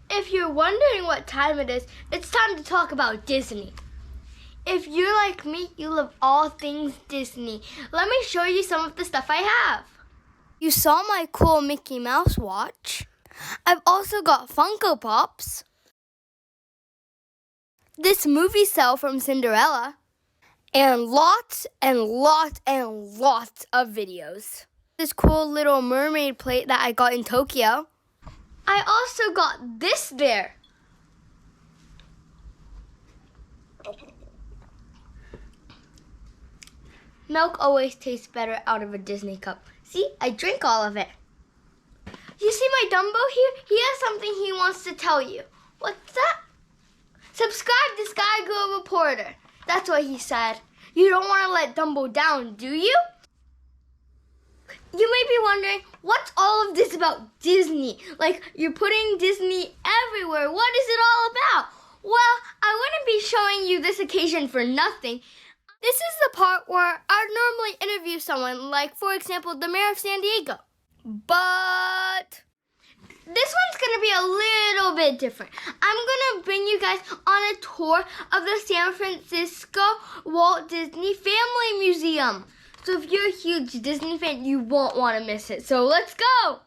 If you're wondering what time it is, it's time to talk about Disney. If you're like me, you love all things Disney. Let me show you some of the stuff I have. You saw my cool Mickey Mouse watch. I've also got Funko Pops. This movie cell from Cinderella. And lots and lots and lots of videos. This cool little mermaid plate that I got in Tokyo. I also got this there. Milk always tastes better out of a Disney cup. See, I drink all of it. You see my Dumbo here? He has something he wants to tell you. What's that? Subscribe to Sky Girl Reporter. That's what he said. You don't want to let Dumbo down, do you? You may be wondering, what's all of this about Disney? Like, you're putting Disney everywhere. What is it all about? Well, I wouldn't be showing you this occasion for nothing. This is the part where I normally interview someone, like, for example, the mayor of San Diego. But this one's going to be a little bit different. I'm going to bring you guys on a tour of the San Francisco Walt Disney Family Museum. So if you're a huge Disney fan, you won't want to miss it. So let's go!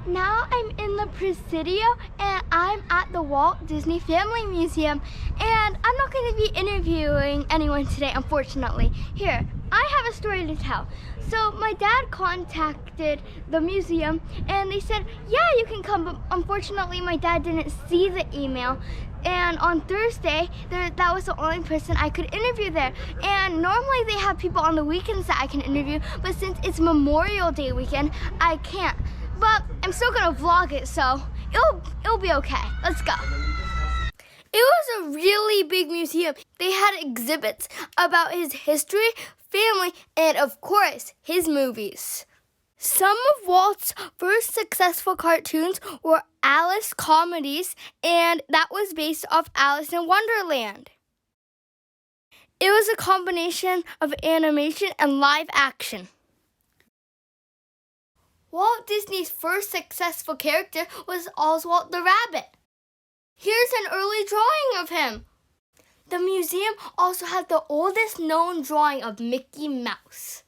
Now I'm in the Presidio and I'm at the Walt Disney Family Museum. And I'm not going to be interviewing anyone today, unfortunately. Here, I have a story to tell. So my dad contacted the museum and they said, yeah, you can come, but unfortunately my dad didn't see the email. And on Thursday, that was the only person I could interview there. And normally they have people on the weekends that I can interview, but since it's Memorial Day weekend, I can't. But I'm still gonna vlog it, so it'll be okay. Let's go. It was a really big museum. They had exhibits about his history, family, and of course, his movies. Some of Walt's first successful cartoons were Alice comedies, and that was based off Alice in Wonderland. It was a combination of animation and live action. Walt Disney's first successful character was Oswald the Rabbit. Here's an early drawing of him. The museum also had the oldest known drawing of Micky Mouse.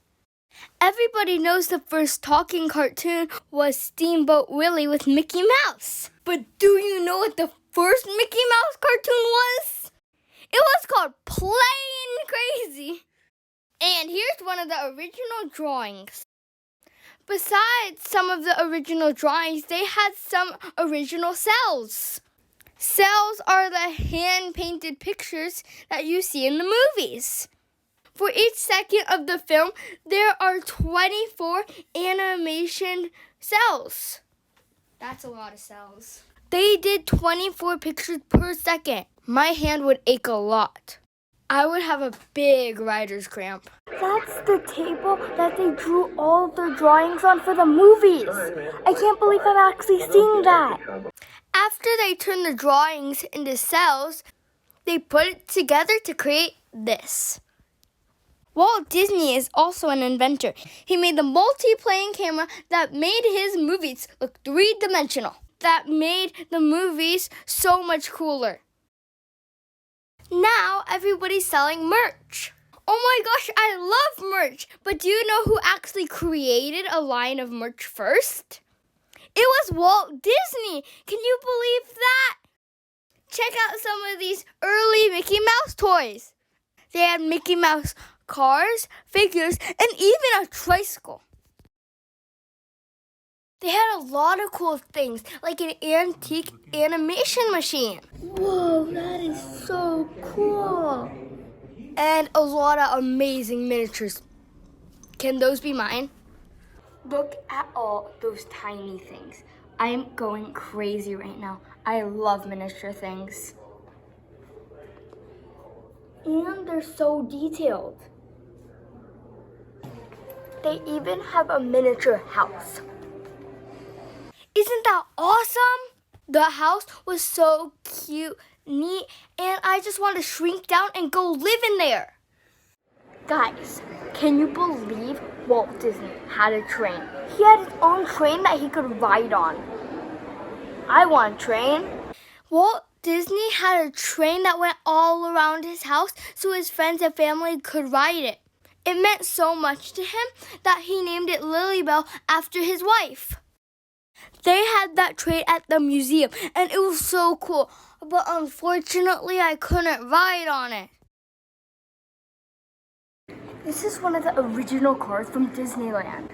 Everybody knows the first talking cartoon was Steamboat Willie with Mickey Mouse. But do you know what the first Mickey Mouse cartoon was? It was called Plain Crazy. And here's one of the original drawings. Besides some of the original drawings, they had some original cells. Cells are the hand-painted pictures that you see in the movies. For each second of the film, there are 24 animation cells. That's a lot of cells. They did 24 pictures per second. My hand would ache a lot. I would have a big writer's cramp. That's the table that they drew all the drawings on for the movies. I can't believe I'm actually seeing that. After they turned the drawings into cells, they put it together to create this. Walt Disney is also an inventor. He made the multi-plane camera that made his movies look three-dimensional. That made the movies so much cooler. Now everybody's selling merch. Oh my gosh, I love merch. But do you know who actually created a line of merch first? It was Walt Disney. Can you believe that? Check out some of these early Mickey Mouse toys. They had Mickey Mouse cars, figures, and even a tricycle. They had a lot of cool things, like an antique animation machine. Whoa, that is so cool. And a lot of amazing miniatures. Can those be mine? Look at all those tiny things. I am going crazy right now. I love miniature things. And they're so detailed. They even have a miniature house. Isn't that awesome? The house was so cute, neat, and I just want to shrink down and go live in there. Guys, can you believe Walt Disney had a train? He had his own train that he could ride on. I want a train. Walt Disney had a train that went all around his house so his friends and family could ride it. It meant so much to him that he named it Lilybell after his wife. They had that train at the museum, and it was so cool. But unfortunately, I couldn't ride on it. This is one of the original cars from Disneyland.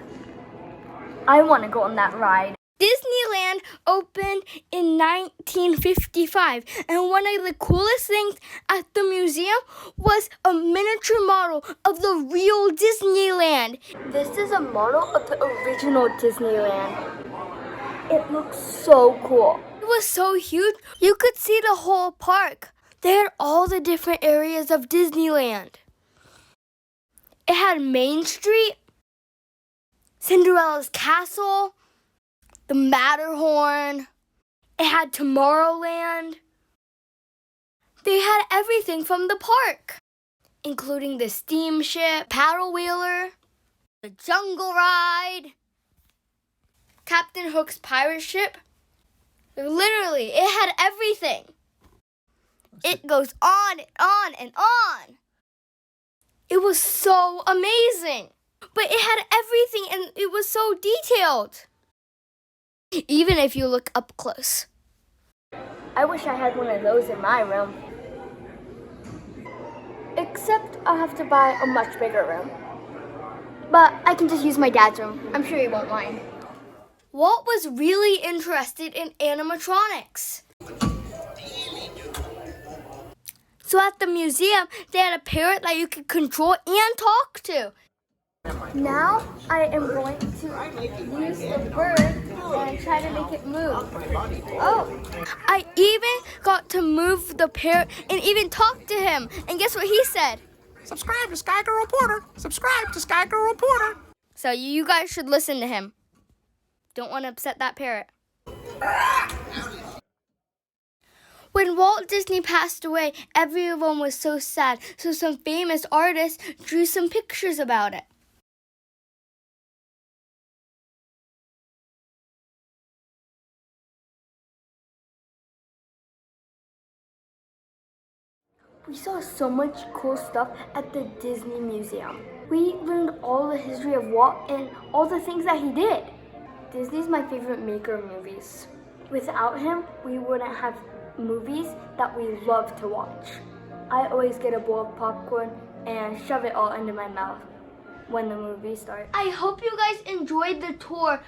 I want to go on that ride. Disneyland opened in 1955, and one of the coolest things at the museum was a miniature model of the real Disneyland. This is a model of the original Disneyland. It looks so cool. It was so huge, you could see the whole park. They had all the different areas of Disneyland. It had Main Street, Cinderella's Castle, the Matterhorn. It had Tomorrowland. They had everything from the park, including the steamship, paddle wheeler, the jungle ride, Captain Hook's pirate ship. Literally, it had everything. It goes on and on and on. It was so amazing. But it had everything and it was so detailed. Even if you look up close. I wish I had one of those in my room. Except I'll have to buy a much bigger room. But I can just use my dad's room. I'm sure he won't mind. Walt was really interested in animatronics. So at the museum, they had a parrot that you could control and talk to. Now I am going to use the bird and try to make it move. Oh, I even got to move the parrot and even talk to him. And guess what he said? Subscribe to Sky Girl Reporter. Subscribe to Sky Girl Reporter. So you guys should listen to him. Don't want to upset that parrot. When Walt Disney passed away, everyone was so sad, so some famous artists drew some pictures about it. We saw so much cool stuff at the Disney Museum. We learned all the history of Walt and all the things that he did. Disney's my favorite maker of movies. Without him, we wouldn't have movies that we love to watch. I always get a bowl of popcorn and shove it all into my mouth when the movie starts. I hope you guys enjoyed the tour,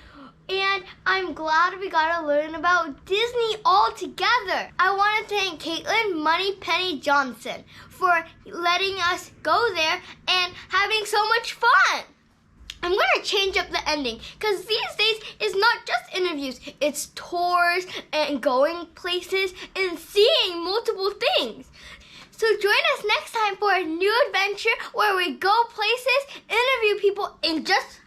and I'm glad we got to learn about Disney all together. I want to thank Caitlin Moneypenny Johnson for letting us go there and having so much fun. I'm going to change up the ending because these days it's not just interviews, it's tours and going places and seeing multiple things. So join us next time for a new adventure where we go places, interview people, and just